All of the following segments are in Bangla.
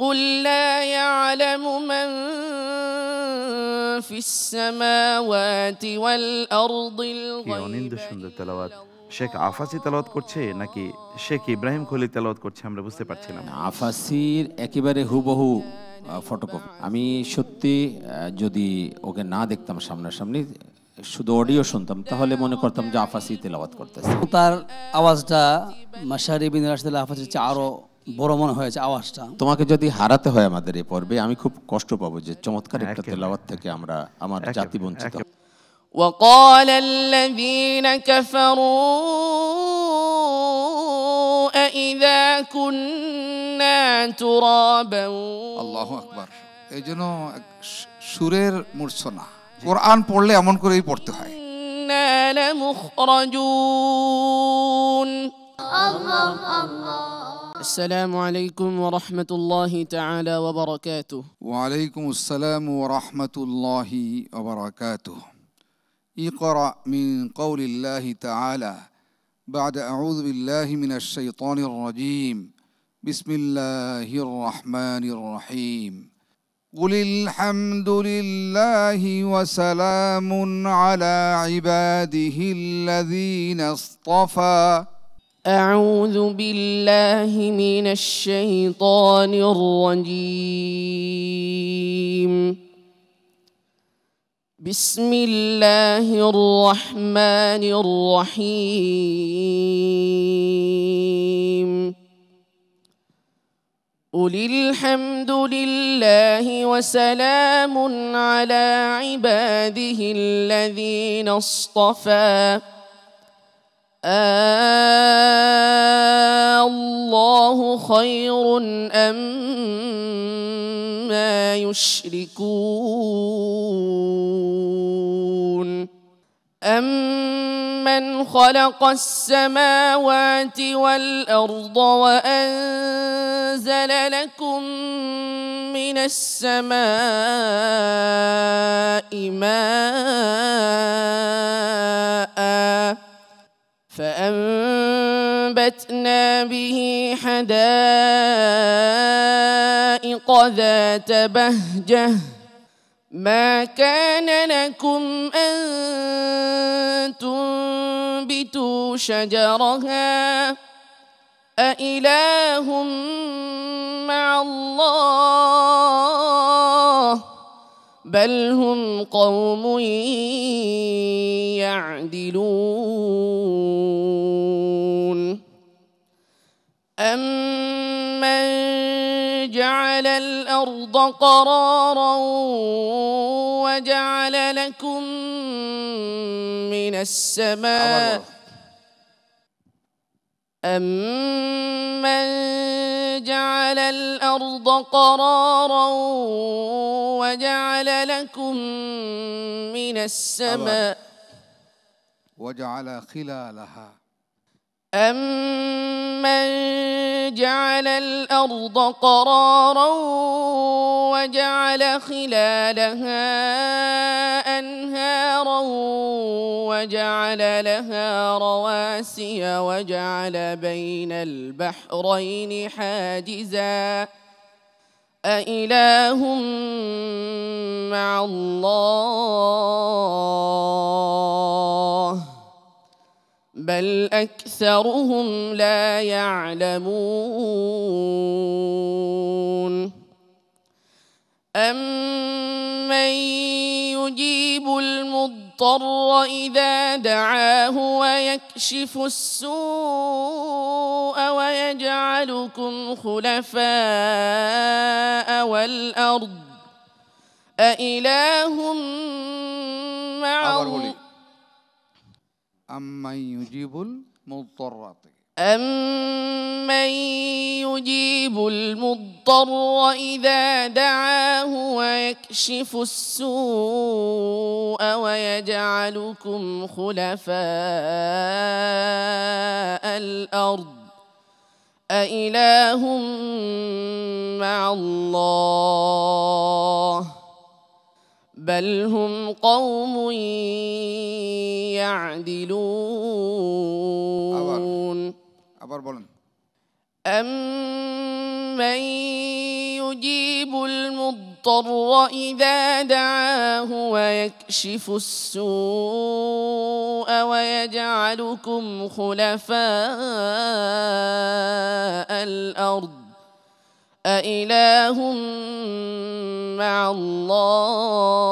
قل لا يعلم من في السماوات والأرض الغيب সুন্দর তেলাওয়াত। শেখ আফাসি তেলাওয়াত করছে নাকি শেখ ইব্রাহিম খলিল তেলাওয়াত করছে আমরা বুঝতে পারছিলাম। আফাসির একেবারে হুবহু ফটোকপি। আমি সত্যি যদি ওকে না দেখতাম সামনাসামনি, শুধু অডিও শুনতাম, তাহলে মনে করতাম যে আফাসি তেলাওয়াত করতেছে। তার আওয়াজটা মাশারি বিন রাশিদুল আফাসির চেয়ে আরো বড় মনে হয়েছে আওয়াজটা। তোমাকে যদি হারাতে হয় আমাদের এই পর্বে, আমি খুব কষ্ট পাবো যে চমৎকার একটা তেলাওয়াত থেকে আমরা আমার জাতি বঞ্চিত। وقال الذين كفروا أإذا كنا ترابا আল্লাহু আকবার। এই জন্য সুরের মূর্ছনা, কোরআন পড়লে এমন করেই পড়তে হয়। إنا لمخرجون. السلام عليكم ورحمة الله تعالى وبركاته. وعليكم السلام ورحمة الله وبركاته. اقرأ من قول الله تعالى بعد أعوذ بالله من الشيطان الرجيم بسم الله الرحمن الرحيم قل الحمد لله وسلام على عباده الذين اصطفى. أعوذ بالله من الشيطان الرجيم. بسم الله الرحمن الرحيم. قل الحمد لله وسلام على عباده الذين اصطفى. الله خير أما يشركون. أمن خلق السماوات والأرض وأنزل لكم من السماء ماء فأنبتنا به حدائق ذات بهجة ما كان لكم أن تنبتوا شجرها أإله مع الله بل هم قوم يعدلون. أمن جعل الأرض قرارا وجعل لكم من السماء أمن جعل الأرض قرارا وجعل لكم من السماء وجعل خلالها أمن جعل الأرض قرارا وجعل خلالها أنهارا وجعل لها رواسي وجعل بين البحرين حاجزا أإله مع الله بل أكثرهم لا يعلمون. أمن يجيب المضطر إذا دعاه ويكشف السوء ويجعلكم خلفاء والأرض أإله مع الله أمن يجيب المضطر أمن يجيب المضطر إذا دعاه ويكشف السوء ويجعلكم خلفاء الأرض أإله مع الله بل هم قوم يعدلون. আবার বলেন। أمن يجيب المضطر إذا دعاه ويكشف السوء ويجعلكم خلفاء الأرض أإله مع الله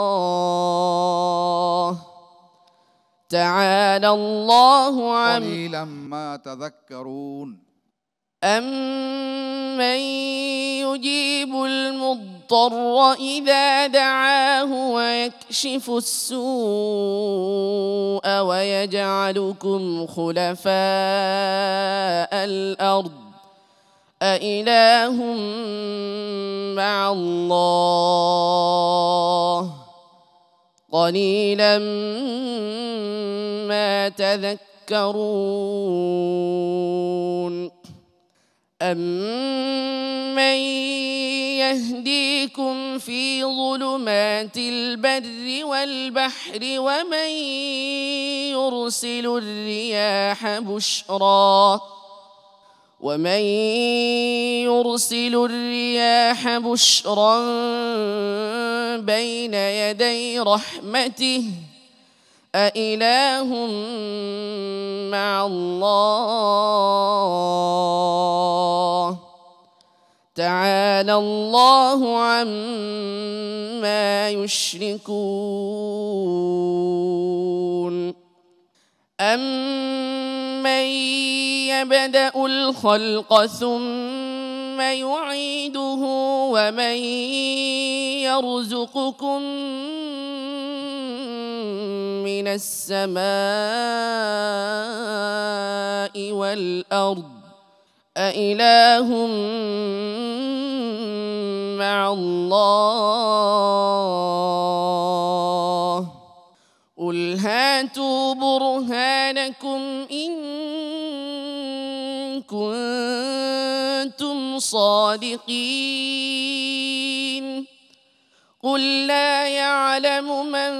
تعالى الله عما قليلا ما تذكرون أمن يجيب المضطر إذا دعاه ويكشف السوء ويجعلكم خلفاء الأرض أإله مع الله قليلا ما تذكرون أمن يهديكم في ظلمات البر والبحر ومن يرسل الرياح بشرا بين يدي رحمته أإله مع الله تعالى الله عما يشركون أمن يبدأ الخلق ثم يعيده ومن يرزقكم من السماء والأرض أإله مع الله قل هاتوا برهانكم إن كنتم صادقين قل لا يعلم من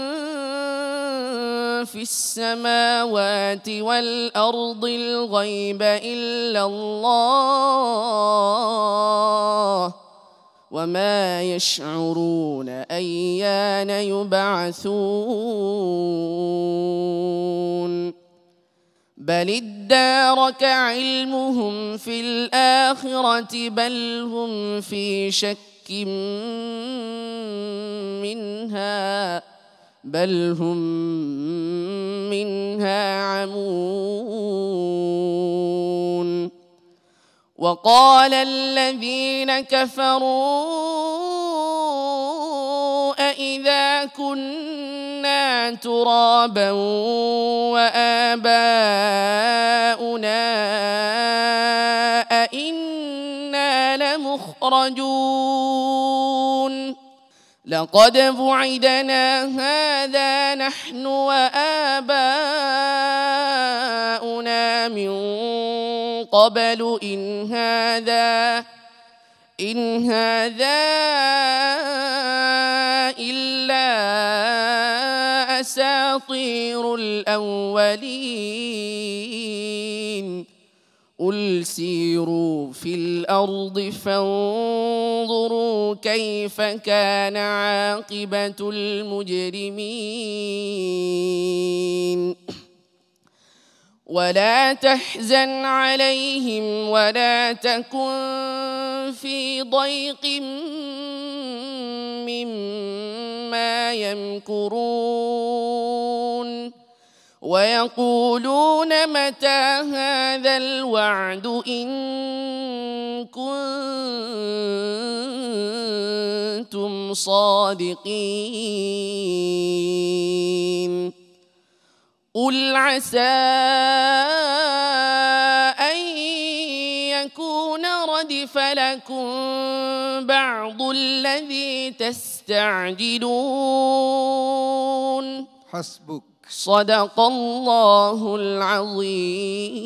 في السماوات والأرض الغيب إلا الله وما يشعرون أيان يبعثون بل ادارك علمهم في الآخرة بل هم في شك منها عمون وقال الذين كفروا أإذا كنا ترابا وآباؤنا أإنا لمخرجون لقد وعدنا هذا نحن وآباؤنا من قبل إن هذا إلا أساطير الأولين قل سيروا في الأرض فانظروا كيف كان عاقبة المجرمين ولا تحزن عليهم ولا تكن في ضيق مما يمكرون ويقولون متى هذا الوعد إن كنتم صادقين قل عسى أن يكون ردف لكم بعض الذي تستعجلون حسبك صدق الله العظيم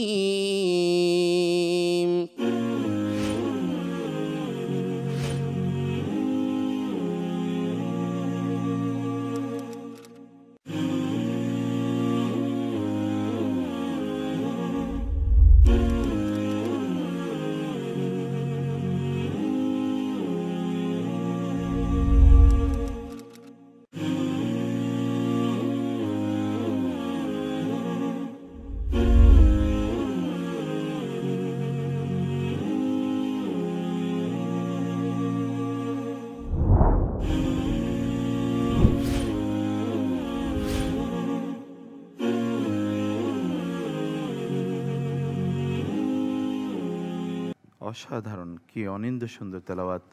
অসাধারণ, কি অনিন্দ সুন্দর তেলাওয়াত।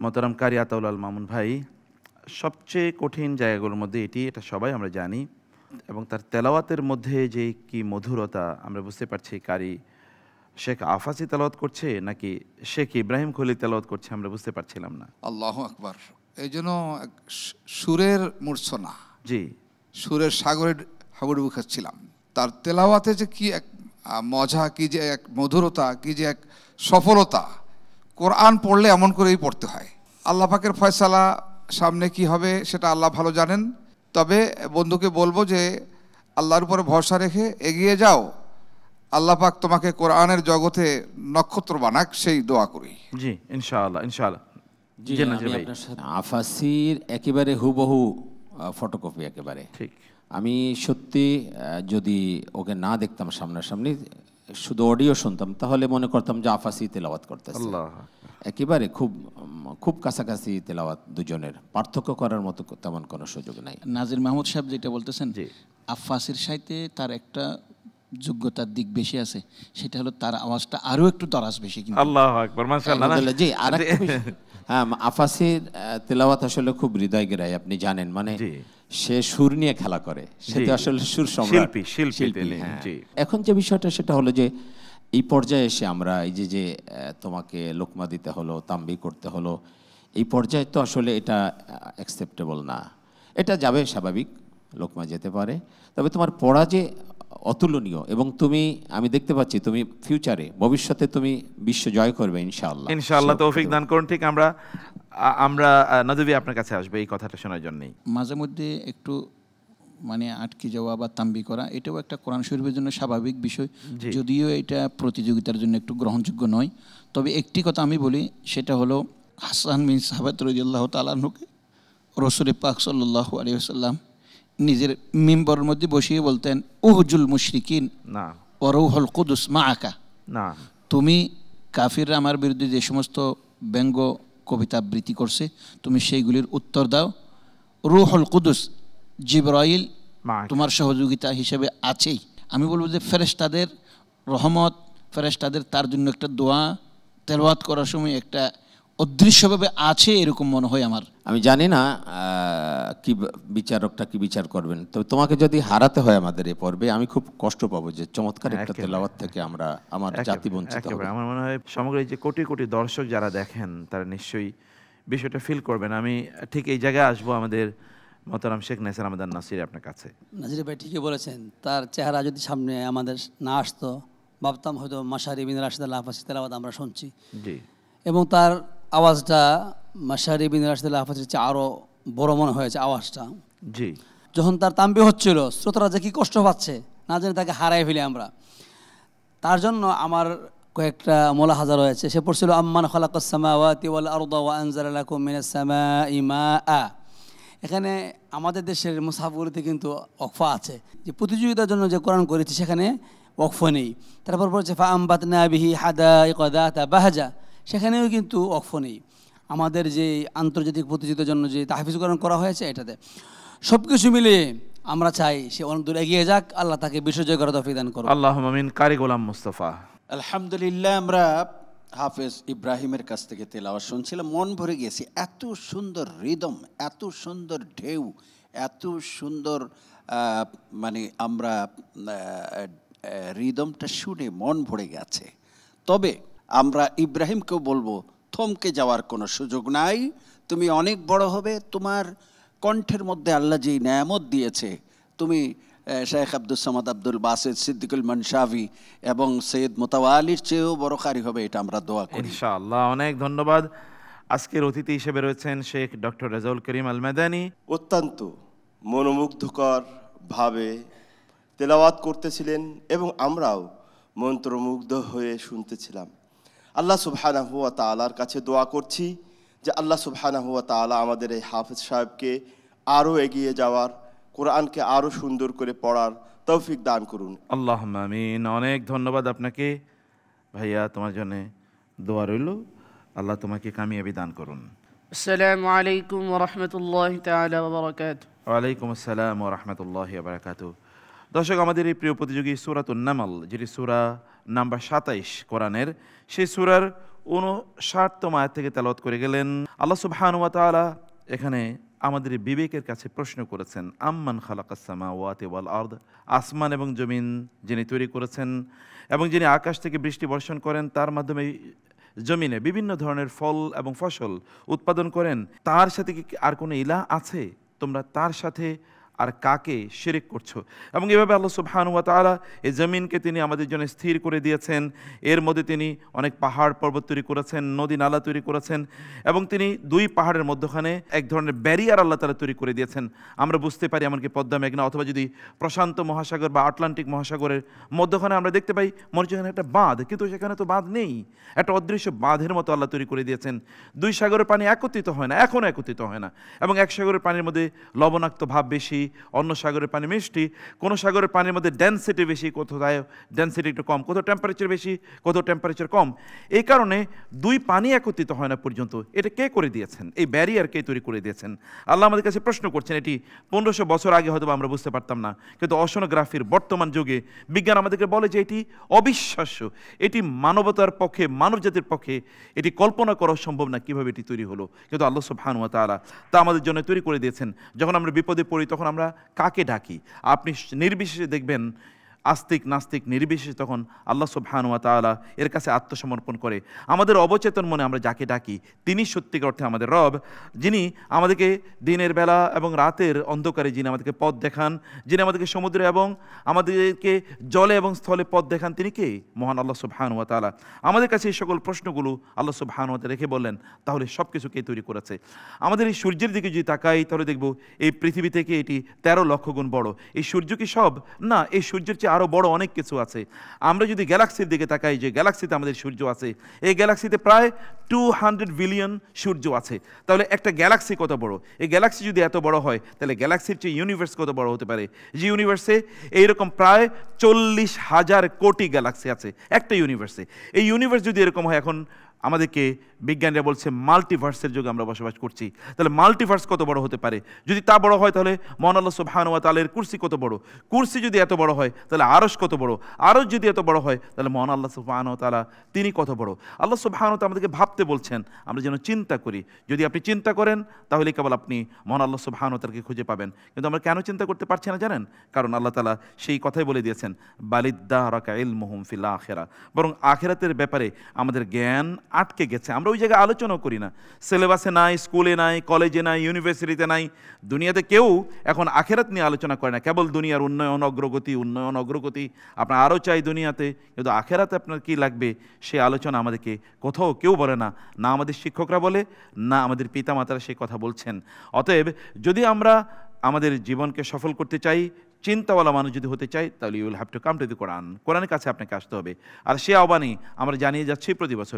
মোহতারাম কারি আতাউল আল মামুন ভাই, সবচেয়ে কঠিন জায়গাগুলোর মধ্যে এটা সবাই আমরা জানি, এবং তার তেলাওয়াতের মধ্যে যে কি মধুরতা আমরা বুঝতে পারছি। কারি শেখ আফাসি তেলাওয়াত করছে নাকি শেখ ইব্রাহিম খলিল তেলাওয়াত করছে আমরা বুঝতে পারছিলাম না। আল্লাহ আকবার। এই জন্য সুরের মূর্ছনা, জি, সুরের সাগরে হাবুডুবু খাচ্ছিলাম। তার তেলাওয়াতে যে কি এক মজা, কি যে এক মধুরতা, কি যে এক সফলতা। কোরআন পড়লে এমন করেই পড়তে হয়। আল্লাহ পাকের ফয়সালা সামনে কি হবে সেটা আল্লাহ ভালো জানেন। তবে বন্ধুকে বলবো যে আল্লাহর উপরে ভরসা রেখে এগিয়ে যাও, আল্লাহ পাক তোমাকে কোরআনের জগতে নক্ষত্র বানাক, সেই দোয়া করি। জি, ইনশাআল্লাহ ইনশাআল্লাহ। জি, জি, আমি নাজির ভাই। আপনার সাথে আফাসির একেবারে হুবহু ফটোকপি একেবারে। ঠিক। আমি সত্যি যদি ওকে না দেখতাম সামনাসামনি, শুধু অডিও শুনতাম, তাহলে মনে করতাম যে আফাসি তেলাওয়াত করতেছে। আল্লাহ, একেবারে খুব কাছাকাছি তেলাওয়াত, দুজনের পার্থক্য করার মতো তেমন কোনো সুযোগ নাই। নাজির মাহমুদ সাহেব যেটা বলতেছেন, জি। আফাসির সাথে তার একটা যোগ্যতার দিক বেশি আছে, সেটা হলো তার আওয়াজটা আরো একটু দরাজ বেশি। কিন্তু আল্লাহ আকবার, মাশাআল্লাহ। আলহামদুলিল্লাহ। জি, আর একটা বিষয়, হ্যাঁ, আফাসির তেলাওয়াত আসলে খুব হৃদয়গ্রাহী, আপনি জানেন। মানে জি। সে সুর নিয়ে খেলা করে, সে তো আসলে সুর সম্রাট, শিল্পী তিনি, হ্যাঁ। জি। এখন যে বিষয়টা সেটা হলো যে এই পর্যায়ে এসে আমরা এই যে তোমাকে লোকমা দিতে হলো, তাম্বি করতে হলো, এই পর্যায়ে তো আসলে এটা অ্যাকসেপ্টেবল না। এটা যাবে, স্বাভাবিক, লোকমা যেতে পারে, তবে তোমার পড়া যে অতুলনীয়, এবং তুমি, আমি দেখতে পাচ্ছি তুমি ফিউচারে, ভবিষ্যতে তুমি বিশ্ব জয় করবে ইনশাআল্লাহ। ইনশাআল্লাহ তৌফিক দান করুন। ঠিক, আমরা নদী আপনার কাছে আসবে এই কথাটা শোনার জন্যই। মাঝে মধ্যে একটু মানে আটকে যাওয়া বা তাম্বি করা, এটাও একটা কোরআন শরীফের জন্য স্বাভাবিক বিষয়, যদিও এটা প্রতিযোগিতার জন্য একটু গ্রহণযোগ্য নয়। তবে একটি কথা আমি বলি, সেটা হলো হাসান বিন সাহাবাত রাদিয়াল্লাহু তাআলা আনহুকে রাসূল পাক সাল্লাল্লাহু আলাইহি ওয়াসাল্লাম নিজের মিম্বরের মধ্যে বসিয়ে বলতেন, উহজুল মুশরিকিন না, ওয়া রূহুল কুদুস মাআকা। না, তুমি কাফিররা আমার বিরুদ্ধে যে সমস্ত ব্যঙ্গ কবিতা আবৃত্তি করছে, তুমি সেইগুলির উত্তর দাও। রূহুল কুদুস, জিবরাইল তোমার সহযোগিতা হিসেবে আছেই। আমি বলবো যে ফেরেশতাদের রহমত, ফেরেশতাদের তার জন্য একটা দোয়া তেলাওয়াত করার সময় একটা অদৃশ্যভাবে আছে, এরকম মনে হয় আমার। আমি জানি না কি বিচারকটা কি বিচার করবেন, তবে তোমাকে যদি হারাতে হয় আমাদের এই পর্বে, আমি খুব কষ্ট পাবো যে চমৎকার একটা তেলাওয়াত থেকে আমার জাতি বঞ্চিত হবে। আমার মনে হয় সমগ্র এই যে কোটি কোটি দর্শক যারা দেখেন, তারা নিশ্চয়ই বিষয়টা ফিল করবেন। আমি ঠিক এই জায়গায় আসবো আমাদের মোহতারাম শেখ নাসির আহমেদ নাসির আপনার কাছে। নাজির ভাই ঠিকই বলেছেন, তার চেহারা যদি সামনে আমাদের না আসতো, ভাবতাম হয়তো মাশারি বিন রাশিদ আল আফাসি তেলাওয়াত আমরা শুনছি। জি। এবং তার আওয়াজটা মাশারি বিন রাশিদ আল আফাসির চেয়ে আরও বড় মনে হয়েছে আওয়াজটা। জি। যখন তার তাম্বি হচ্ছিল, শ্রোতারা যে কি কষ্ট পাচ্ছে, না জানি তাকে হারাই ফেলি আমরা। তার জন্য আমার কয়েকটা মোলাহাজা রয়েছে। সে পড়ছিল, আম্মান খালাকাস সামাওয়াতি ওয়াল আরদা ওয়া আনজালা লাকুম মিনাস সামাই মাআ। এখানে আমাদের দেশের মুসাফগুলিতে কিন্তু ওয়াকফা আছে, যে প্রতিযোগিতার জন্য যে কোরআন করেছে সেখানে ওয়াকফা নেই। তারপর বলছে ফা আমবাতনা বিহি হাদাইকা যাতা বাহজা, সেখানেও কিন্তু ওয়াকফা নেই। আমাদের যে আন্তর্জাতিক প্রতিযোগিতার জন্য যে তাহফিজ কোরআন করা হয়েছে, এটাতে সব কিছু মিলিয়ে আমরা চাই সে অনেক দূর এগিয়ে যাক, আল্লাহ তাকে বিশ্বজয় করার তৌফিক দান করুন। আল্লাহুম্মা আমিন। কারি গোলাম মুস্তাফা। আলহামদুলিল্লাহ, আমরা হাফেজ ইব্রাহিমের কাছ থেকে তেলাওয়াত শুনছিলাম, মন ভরে গেছে। এত সুন্দর রিদম, এত সুন্দর ঢেউ, এত সুন্দর মানে আমরা রিদমটা শুনে মন ভরে গেছে। তবে আমরা ইব্রাহিমকেও বলবো, থমকে যাওয়ার কোনো সুযোগ নাই, তুমি অনেক বড় হবে। তোমার কণ্ঠের মধ্যে আল্লাহ যেই নেয়ামত দিয়েছে, তুমি শেখ আব্দুল সামাদ, আব্দুল বাসিত, সিদ্দিকুল মানশাভি এবং সৈয়দ মোতাওয়ালির চেয়েও বড় কারি হবে, এটা আমরা দোয়া করি ইনশাআল্লাহ। অনেক ধন্যবাদ। আজকের অতিথি হিসেবে রয়েছেন শেখ ডক্টর রেজাউল করিম আল মাদানী। অত্যন্ত মনোমুগ্ধকর ভাবে তেলাওয়াত করতেছিলেন এবং আমরাও মন্ত্রমুগ্ধ হয়ে শুনতেছিলাম। আল্লাহ সুবহানাহু ওয়া তাআলার কাছে দোয়া করছি যে আল্লাহ সুবহানাহু ওয়া তাআলা আমাদের এই হাফেজ সাহেবকে আরও এগিয়ে যাওয়ার, কোরআনকে আরও সুন্দর করে পড়ার তৌফিক দান করুন। আল্লাহুম্মা আমিন। অনেক ধন্যবাদ আপনাকে ভাইয়া, তোমার জন্য দোয়া রইল। আল্লাহ তোমাকে কামিয়াবি দান করুন। আসসালামু আলাইকুম ওয়া রাহমাতুল্লাহি তাআলা ওয়া বারাকাতুহু। ওয়ালাইকুম আসসালাম ওয়া রাহমাতুল্লাহি ওয়া বারাকাতুহু। দর্শক, আমাদের এই প্রিয় প্রতিযোগী সূরাতুন নামল, যেটি সূরা নাম্বার 27 কোরআনের, সেই সূরার 59তম আয়াত থেকে তেলাওয়াত করে গেলেন। আল্লাহ সুবহানাহু ওয়া তাআলা এখানে আমাদের বিবেকের কাছে প্রশ্ন করেছেন, আম্মান খালাকাস সামাওয়াতি ওয়াল আরদ, আসমান এবং জমিন যিনি তৈরি করেছেন এবং যিনি আকাশ থেকে বৃষ্টি বর্ষণ করেন, তার মাধ্যমে জমিনে বিভিন্ন ধরনের ফল এবং ফসল উৎপাদন করেন, তার সাথে কি আর কোনো ইলাহ আছে? তোমরা তার সাথে আর কাকে শিরিক করছো? এবং এভাবে আল্লাহ সুবহানাহু ওয়া তাআলা এই জমিনকে তিনি আমাদের জন্য স্থির করে দিয়েছেন। এর মধ্যে তিনি অনেক পাহাড় পর্বত তৈরি করেছেন, নদী নালা তৈরি করেছেন, এবং তিনি দুই পাহাড়ের মধ্যখানে এক ধরনের ব্যারিয়ার আল্লাহ তাআলা তৈরি করে দিয়েছেন। আমরা বুঝতে পারি এমনকি পদ্মা মেঘনা অথবা যদি প্রশান্ত মহাসাগর বা আটলান্টিক মহাসাগরের মধ্যখানে আমরা দেখতে পাই মনে হচ্ছে এখানে একটা বাঁধ, কিন্তু সেখানে তো বাঁধ নেই, একটা অদৃশ্য বাঁধের মতো আল্লাহ তৈরি করে দিয়েছেন। দুই সাগরের পানি একত্রিত হয় না, এখনও একত্রিত হয় না, এবং এক সাগরের পানির মধ্যে লবণাক্ত ভাব বেশি, অন্য সাগরের পানি মিষ্টি, কোনো সাগরের পানির মধ্যে ডেনসিটি বেশি, কোথাও ডেনসিটি একটু কম, কোথাও টেম্পারেচার বেশি, কোথাও টেম্পারেচার কম। এই কারণে দুই পানি একত্রিত হয় না পর্যন্ত। এটা কে করে দিয়েছেন? এই ব্যারিয়ার কে তৈরি করে দিয়েছেন? আল্লাহ আমাদের কাছে প্রশ্ন করছেন। এটি 1500 বছর আগে হয়তো আমরা বুঝতে পারতাম না, কিন্তু ওশেনোগ্রাফির বর্তমান যুগে বিজ্ঞান আমাদেরকে বলে যে এটি অবিশ্বাস্য, এটি মানবতার পক্ষে, মানবজাতির পক্ষে এটি কল্পনা করা সম্ভব না কিভাবে এটি তৈরি হলো, কিন্তু আল্লাহ সুবহানাহু ওয়া তাআলা তা আমাদের জন্য তৈরি করে দিয়েছেন। যখন আমরা বিপদে পড়ি তখন আমরা কাকে ডাকি? আপনি নির্বিশেষে দেখবেন আস্তিক নাস্তিক নির্বিশেষে তখন আল্লাহ সুবহানাহু ওয়া তাআলা এর কাছে আত্মসমর্পণ করে। আমাদের অবচেতন মনে আমরা যাকে ডাকি তিনি সত্যিকার অর্থে আমাদের রব, যিনি আমাদেরকে দিনের বেলা এবং রাতের অন্ধকারে যিনি আমাদেরকে পথ দেখান, যিনি আমাদেরকে সমুদ্রে এবং আমাদেরকে জলে এবং স্থলে পথ দেখান, তিনি কে? মহান আল্লাহ সুবহানাহু ওয়া তাআলা। আমাদের কাছে এই সকল প্রশ্নগুলো আল্লাহ সুবহানাহু ওয়া তাআলা রেখে বললেন, তাহলে সব কিছু কে তৈরি করেছে? আমাদের এই সূর্যের দিকে যদি তাকাই তাহলে দেখব এই পৃথিবী থেকে এটি 13 লক্ষ গুণ বড়। এই সূর্য কি সব? না, এই সূর্যের চেয়ে আরও বড় অনেক কিছু আছে। আমরা যদি গ্যালাক্সির দিকে তাকাই, যে গ্যালাক্সিতে আমাদের সূর্য আছে, এই গ্যালাক্সিতে প্রায় 200 বিলিয়ন সূর্য আছে। তাহলে একটা গ্যালাক্সি কত বড়? এই গ্যালাক্সি যদি এত বড় হয় তাহলে গ্যালাক্সির চেয়ে ইউনিভার্স কত বড় হতে পারে? যে ইউনিভার্সে এইরকম প্রায় 40,000 কোটি গ্যালাক্সি আছে একটা ইউনিভার্সে। এই ইউনিভার্স যদি এরকম হয়, এখন আমাদেরকে বিজ্ঞানীরা বলছে মাল্টিভার্সের যুগে আমরা বসবাস করছি, তাহলে মাল্টিভার্স কত বড় হতে পারে? যদি তা বড় হয় তাহলে মহান আল্লাহ সুবহানাহু ওয়া তাআলার কুরসি কত বড়? কুরসি যদি এত বড় হয় তাহলে আরশ কত বড়? আরশ যদি এত বড় হয় তাহলে মহান আল্লাহ সুবহানাহু ওয়া তাআলা তিনি কত বড়? আল্লাহ সুবহানাহু ওয়া তাআলা আমাদেরকে ভাবতে বলছেন, আমরা যেন চিন্তা করি। যদি আপনি চিন্তা করেন তাহলে কেবল আপনি মহান আল্লাহ সুবহানাহু ওয়া তাআলাকে খুঁজে পাবেন। কিন্তু আমরা কেন চিন্তা করতে পারছি না জানেন? কারণ আল্লাহ তাআলা সেই কথাই বলে দিয়েছেন, বালিদ্দারাকা ইলমুহুম ফিল আখিরা, বরং আখিরাতের ব্যাপারে আমাদের জ্ঞান আটকে গেছে। আমরা ওই জায়গায় আলোচনাও করি না, সিলেবাসে নাই, স্কুলে নাই, কলেজে নাই, ইউনিভার্সিটিতে নাই। দুনিয়াতে কেউ এখন আখিরাত নিয়ে আলোচনা করে না, কেবল দুনিয়ার উন্নয়ন অগ্রগতি, উন্নয়ন অগ্রগতি, আপনার আরও চাই দুনিয়াতে, কিন্তু আখিরাতে আপনার কি লাগবে সে আলোচনা আমাদেরকে কোথাও কেউ বলে না, না আমাদের শিক্ষকরা বলে, না আমাদের পিতামাতারা সেই কথা বলছেন। অতএব যদি আমরা আমাদের জীবনকে সফল করতে চাই, চিন্তাওয়ালা মানুষ যদি হতে চাই, তাহলে you will have to come to the Quran. কোরআনের কাছে আপনাকে আসতে হবে। আর সে আহ্বানই আমরা জানিয়ে যাচ্ছি প্রতি বছর।